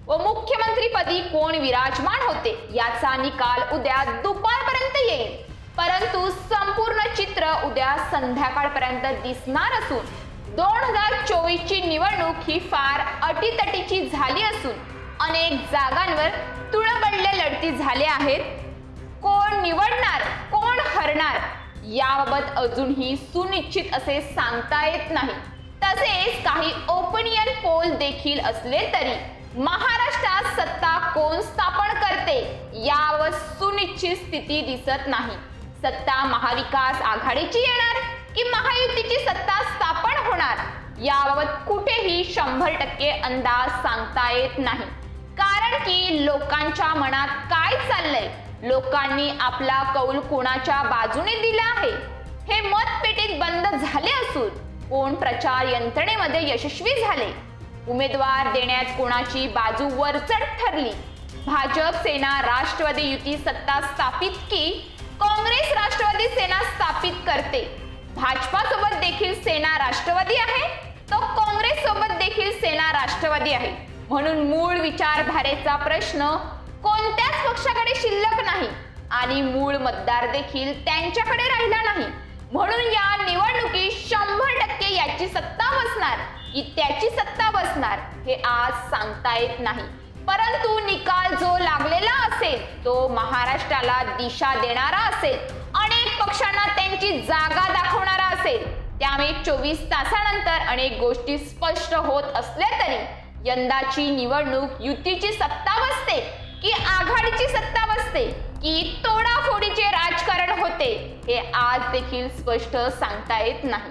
व मुख्यमंत्रीपदी कोण विराजमान होते याचा निकाल उद्या दुपारपर्यंत येईल। परंतु संपूर्ण चित्र उद्या संध्याकाळपर्यंत दिसणार असून 2024 ची निवडणूक ही फार अटीतटीची झाली असून अनेक जागांवर तुळबडल्या लढती झाल्या आहेत। कोण निवडणार कोण हरणार याबाबत अजूनही सुनिश्चित असे सांगता येत नाही। तसेच काही ओपिनियन पोल देखील असले तरी महाराष्ट्रात सत्ता कोण स्थापन करते यावर सुनिश्चित स्थिती दिसत नाही। सत्ता महाविकास आघाडीची येणार की महायुतीची सत्ता स्थापन होणार याबाबत कुठेही 100% अंदाज सांगता येत नाही। कारण की लोकांच्या मनात काय चाललंय, लोकांनी आपला कौल कोणाच्या बाजूने दिला आहे हे मतपेटीत बंद झाले असून कोण प्रचार यंत्रणेमध्ये यशस्वी झाले, उमेदवार देण्यात कोणाची बाजू वरचढ ठरली, भाजप सेना राष्ट्रवादी युती सत्ता स्थापित की काँग्रेस राष्ट्रवादी सेना स्थापित करते। भाजपा सोबत देखील सेना राष्ट्रवादी आहे तो काँग्रेस सोबत देखील सेना राष्ट्रवादी आहे। म्हणून मूळ विचारधारेचा प्रश्न कोणत्याच पक्षाकडे शिल्लक नाही आणि मूळ मतदार देखील त्यांच्याकडे राहिला नाही। म्हणून या निवडणुकीत 100% याची सत्ता बसणार की त्याची सत्ता बसणार हे आज सांगता येत नाही। परंतु निकाल जो लागलेला असेल तो महाराष्ट्राला दिशा देणारा असेल, अनेक पक्षांना त्यांची जागा दाखवणारा असेल। त्यामुळे 24 तासानंतर अनेक गोष्टी स्पष्ट होत असल्या तरी यंदाची निवडणूक युतीची सत्ता बसते की आघाडीची सत्ता बसते की तोडाफोडीचे राजकारण होते हे आज देखील स्पष्ट सांगता येत नाही।